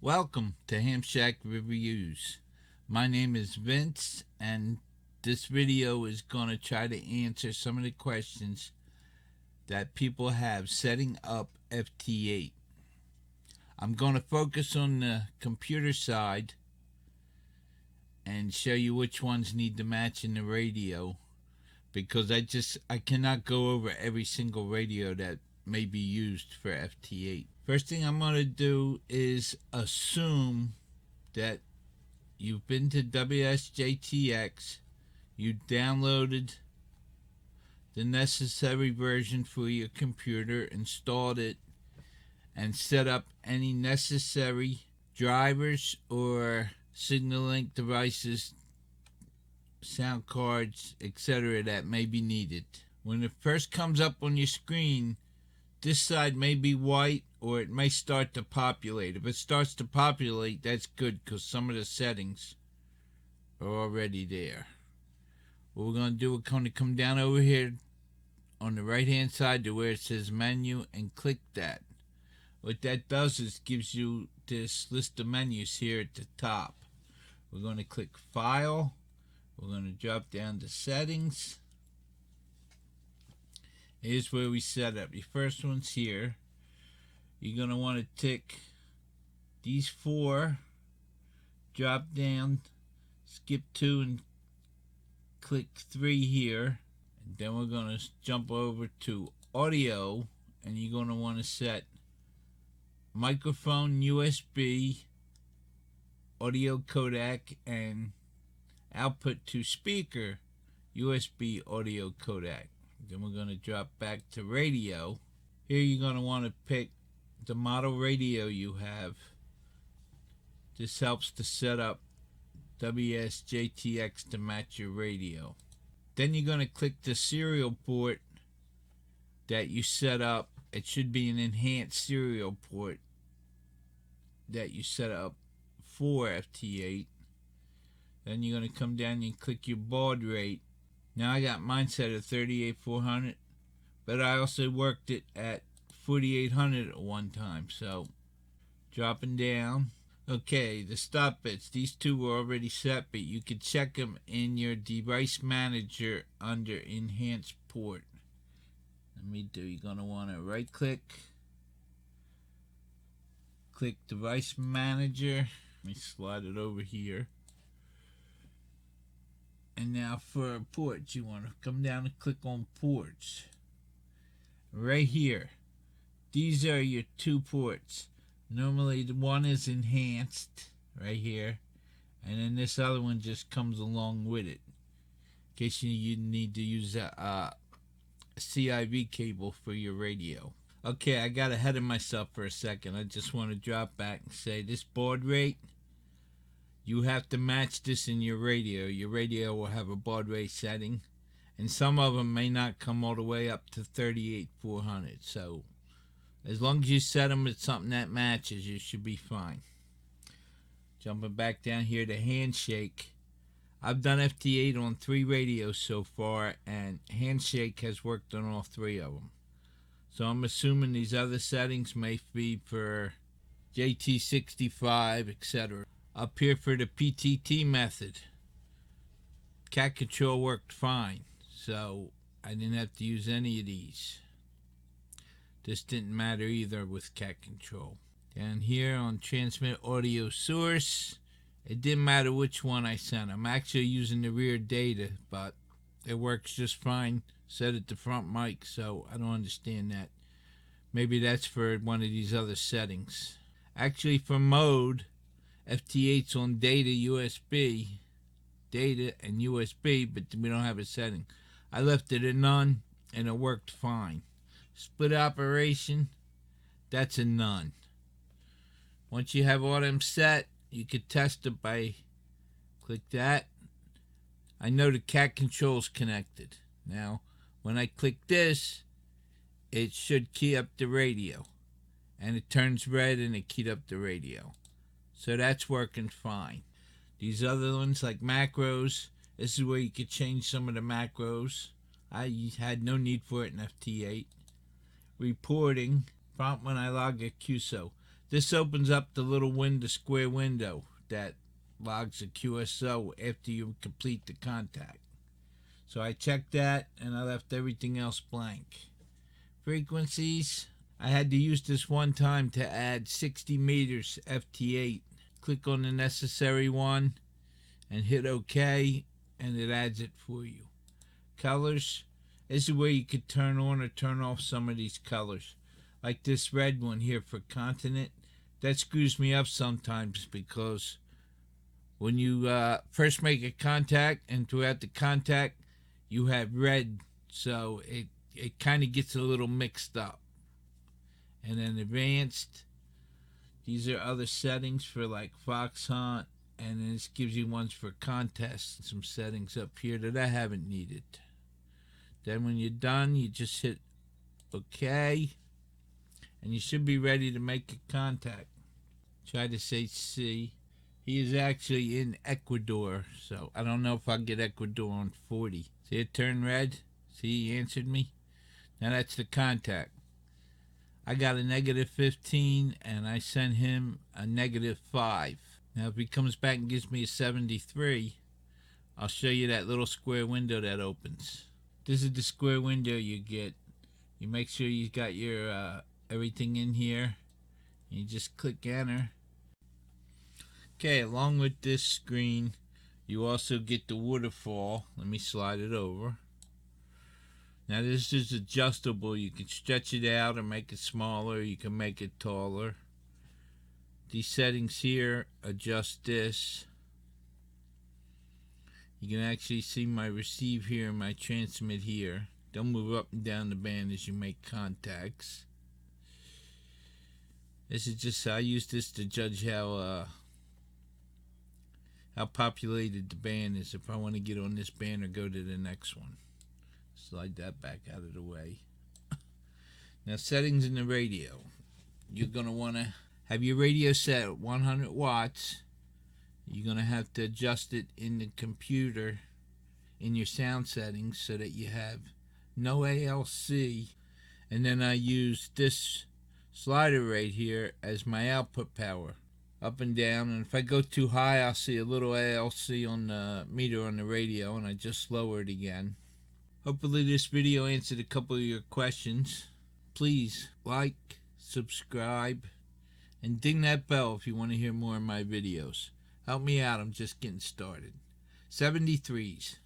Welcome to Ham Shack Reviews. My name is Vince, and this video is going to try to answer some of the questions that people have setting up FT8. I'm going to focus on the computer side and show you which ones need to match in the radio, because I cannot go over every single radio that may be used for FT8. First thing I'm going to do is assume that you've been to wsjt-x, you downloaded the necessary version for your computer, installed it, and set up any necessary drivers or signal link devices, sound cards, etc. that may be needed. When it first comes up on your screen, this side may be white or it may start to populate. If it starts to populate, that's good, because some of the settings are already there. What we're going to do, we're going to come down over here on the right hand side to where it says menu and click that. What that does is gives you this list of menus here at the top. We're going to click File. We're going to drop down to Settings. Here's where we set up. Your first one's here. You're going to want to tick these four, drop down, skip 2 and click 3 here. And then we're going to jump over to audio, and you're going to want to set microphone, USB, audio codec, and output to speaker, USB audio codec. Then we're going to drop back to radio. Here you're going to want to pick the model radio you have. This helps to set up wsjt-x to match your radio. Then you're going to click the serial port that you set up. It should be an enhanced serial port that you set up for FT8. Then you're going to come down and click your baud rate. Now I got mine set at 38,400, but I also worked it at 4,800 at one time. So dropping down. Okay, the stop bits, these two were already set, but you can check them in your device manager under enhanced port. You're going to want to right click device manager. Let me slide it over here. And now for ports, you want to come down and click on ports. Right here, these are your two ports. Normally the one is enhanced right here, and then this other one just comes along with it, in case you need to use a CIV cable for your radio. Okay, I got ahead of myself for a second. I just want to drop back and say this baud rate, you have to match this in your radio. Your radio will have a baud rate setting, and some of them may not come all the way up to 38,400. So as long as you set them at something that matches, you should be fine. Jumping back down here to handshake. I've done FT8 on 3 radios so far, and handshake has worked on all 3 of them. So I'm assuming these other settings may be for JT65, etc. Up here for the PTT method, cat control worked fine, so I didn't have to use any of these. This didn't matter either with cat control. Down here on transmit audio source, it didn't matter which one I sent. I'm actually using the rear data, but it works just fine. Set it to front mic, so I don't understand that. Maybe that's for one of these other settings. Actually, for mode, FT8's on data, USB, data and USB, but we don't have a setting. I left it at none, and it worked fine. Split operation, that's a none. Once you have all them set, you could test it by click that. I know the cat control's connected. Now, when I click this, it should key up the radio, and it turns red and it keyed up the radio. So that's working fine. These other ones like macros, this is where you could change some of the macros. I had no need for it in FT8. Reporting, prompt when I log a QSO. This opens up the little window, square window that logs a QSO after you complete the contact. So I checked that and I left everything else blank. Frequencies, I had to use this one time to add 60 meters FT8. Click on the necessary one and hit OK, and it adds it for you. Colors, this is where you could turn on or turn off some of these colors. Like this red one here for continent. That screws me up sometimes because when you first make a contact and throughout the contact you have red, so it kind of gets a little mixed up. And then advanced, these are other settings for like fox hunt, and then this gives you ones for contests. Some settings up here that I haven't needed. Then when you're done, you just hit OK, and you should be ready to make a contact. Try to say C. He is actually in Ecuador, so I don't know if I'll get Ecuador on 40. See it turn red? See, he answered me. Now that's the contact. I got a -15, and I sent him a -5. Now if he comes back and gives me a 73, I'll show you that little square window that opens. This is the square window you get. You make sure you got your everything in here. You just click enter. Okay, along with this screen, you also get the waterfall. Let me slide it over. Now this is adjustable. You can stretch it out or make it smaller. You can make it taller. These settings here adjust this. You can actually see my receive here and my transmit here. Don't move up and down the band as you make contacts. This is just, I use this to judge how populated the band is. If I want to get on this band or go to the next one. Slide that back out of the way. Now settings in the radio. You're going to want to have your radio set at 100 watts. You're going to have to adjust it in the computer in your sound settings so that you have no ALC. And then I use this slider right here as my output power, up and down. And if I go too high, I'll see a little ALC on the meter on the radio, and I just lower it again. Hopefully this video answered a couple of your questions. Please like, subscribe, and ding that bell if you want to hear more of my videos. Help me out, I'm just getting started. 73s.